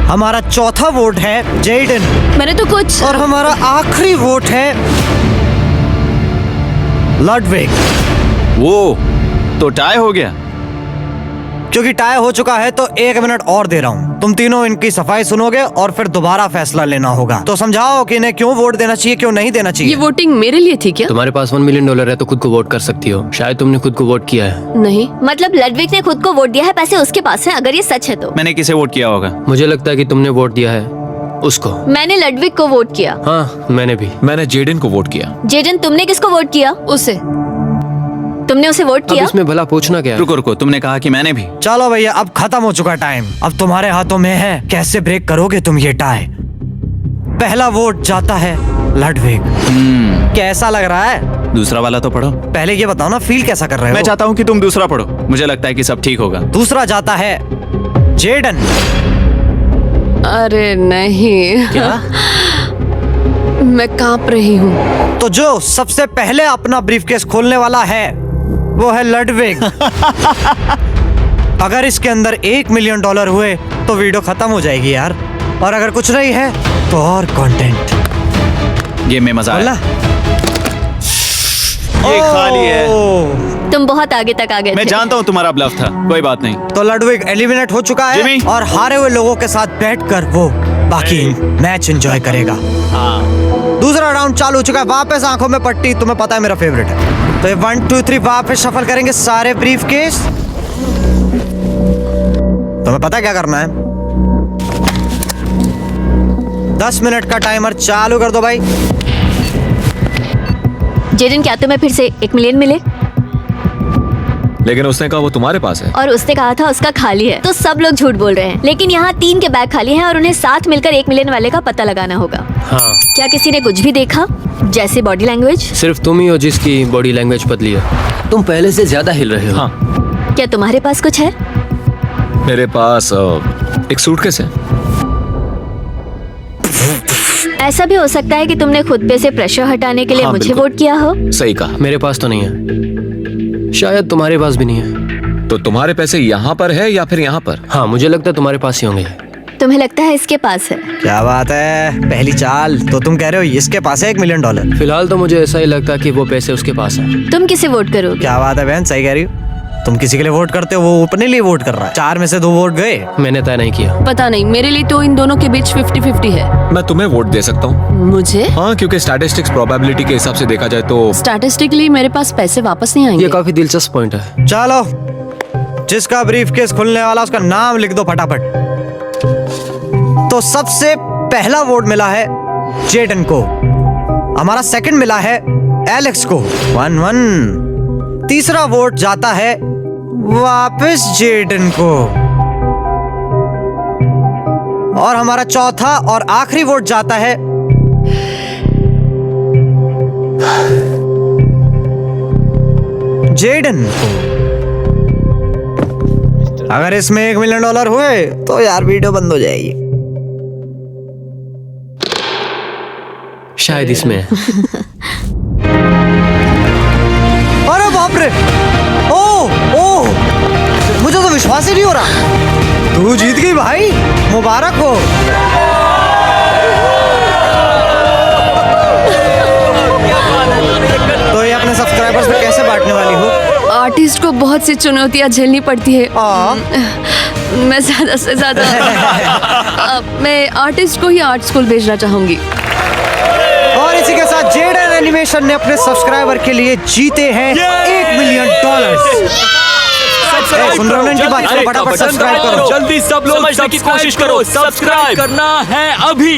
हमारा चौथा वोट है जेडन। मैंने तो कुछ। और हमारा आखिरी वोट है लुडविग। वो तो टाई हो गया। क्योंकि टाई हो चुका है तो 1 मिनट और दे रहा हूँ। तुम तीनों इनकी सफाई सुनोगे और फिर दोबारा फैसला लेना होगा। तो समझाओ कि इन्हें क्यों वोट देना चाहिए, क्यों नहीं देना चाहिए। ये वोटिंग मेरे लिए थी क्या? तुम्हारे पास $1 मिलियन है तो खुद को वोट कर सकती हो। शायद तुमने खुद को वोट किया है। नहीं। मतलब लडविग ने खुद को वोट दिया है, पैसे उसके पास है। अगर ये सच है तो मैंने किसे वोट किया होगा? मुझे लगता है कि तुमने वोट दिया है उसको। मैंने लडविग को वोट किया। हाँ, मैंने भी। मैंने जेडन को वोट किया। जेडन, तुमने किसको वोट किया? उसे। तुमने उसे वोट अब किया? इसमें भला पूछना क्या है? रुको, तुमने कहा कि मैंने भी। चलो भैया, अब खत्म हो चुका टाइम। अब तुम्हारे हाथों में है कैसे ब्रेक करोगे तुम ये टाई। पहला वोट जाता है लुडविग। कैसा लग रहा है? दूसरा वाला तो पढ़ो। पहले ये बताओ ना, फील कैसा कर रहे हो? मैं चाहता हूँ कि तुम दूसरा पढ़ो। मुझे लगता है कि सब ठीक होगा। दूसरा जाता है जेडन। अरे नहीं। क्या? मैं कांप रही हूँ। तो जो सबसे पहले अपना ब्रीफकेस खोलने वाला है वो है लुडविग। अगर इसके अंदर $1 मिलियन हुए तो वीडियो खत्म हो जाएगी यार। और अगर कुछ नहीं है तो और कंटेंट। गेम में मजा आया। ये खाली है। तुम बहुत आगे तक आ गए मैं थे। जानता हूँ तुम्हारा ब्लफ था, कोई बात नहीं। तो लुडविग एलिमिनेट हो चुका है जिमी। और हारे हुए लोगों के साथ बैठकर वो बाकी मैच एंजॉय करेगा। दूसरा राउंड चालू हो चुका है। वापस आंखों में पट्टी, तुम्हें पता है मेरा फेवरेट है। तो ये 1 2 3 वापस शफल करेंगे सारे ब्रीफकेस। तुम्हें पता है क्या करना है? 10 मिनट का टाइमर चालू कर दो भाई। जेडन, क्या तुम्हें फिर से $1 मिलियन मिले? लेकिन उसने कहा वो तुम्हारे पास है। और उसने कहा था उसका खाली है। तो सब लोग झूठ बोल रहे हैं। लेकिन यहाँ 3 के बैग खाली हैं और उन्हें साथ मिलकर $1 मिलियन वाले का पता लगाना होगा। हाँ। क्या किसी ने कुछ भी देखा, जैसे बॉडी लैंग्वेज? सिर्फ तुम ही हो जिसकी बॉडी लैंग्वेज बदली है। तुम पहले से ज्यादा हिल रहे हो। हाँ। क्या तुम्हारे पास कुछ है? मेरे पास एक सूटकेस है। ऐसा भी हो सकता है कि तुमने खुद पे से प्रेशर हटाने के लिए हाँ, मुझे बिल्कुल। वोट किया हो। सही कहा। मेरे पास तो नहीं है। शायद तुम्हारे पास भी नहीं है। तो तुम्हारे पैसे यहाँ पर है या फिर यहाँ पर? हाँ मुझे लगता है तुम्हारे पास ही होंगे। तुम्हें लगता है इसके पास है? क्या बात है, पहली चाल। तो तुम कह रहे हो इसके पास है $1 मिलियन? फिलहाल तो मुझे ऐसा ही लगता है कि वो पैसे उसके पास है। तुम किसे वोट करोगे? क्या बात है बहन, सही कह रही हो। तुम किसी के लिए वोट करते हो, वो अपने लिए वोट कर रहा है। 4 में से 2 वोट गए। मैंने तय नहीं किया। पता नहीं, मेरे लिए तो इन दोनों के बीच 50-50 है। मैं तुम्हें वोट दे सकता हूँ। मुझे? हाँ, क्योंकि स्टैटिस्टिक्स प्रोबेबिलिटी के हिसाब से देखा जाए तो स्टैटिस्टिकली मेरे पास पैसे वापस नहीं आएंगे। ये काफी दिलचस्प पॉइंट है। चलो, जिसका ब्रीफकेस खुलने वाला उसका नाम लिख दो फटाफट। तो सबसे पहला वोट मिला है जेडन को, हमारा सेकंड मिला है एलेक्स को 1-1। तीसरा वोट जाता है वापस जेडन को, और हमारा चौथा और आखिरी वोट जाता है जेडन को। अगर इसमें $1 मिलियन हुए तो यार वीडियो बंद हो जाएगी। शायद इसमें। अरे बाप रे, ओ मुझे तो विश्वास ही नहीं हो रहा। तू जीत गई भाई, मुबारक हो। तो ये अपने सब्सक्राइबर्स में कैसे बांटने वाली हो? आर्टिस्ट को बहुत सी चुनौतियां झेलनी पड़ती है। मैं ज्यादा से ज्यादा मैं आर्टिस्ट को ही आर्ट स्कूल भेजना चाहूंगी। और इसी के साथ जेडन एनिमेशन ने अपने सब्सक्राइबर के लिए जीते हैं $1 मिलियन। सुन रहे हो ना इनकी बात? फटाफट सब्सक्राइब करो। जल्दी सब लोग समझने की कोशिश करो। सब्सक्राइब करना है अभी।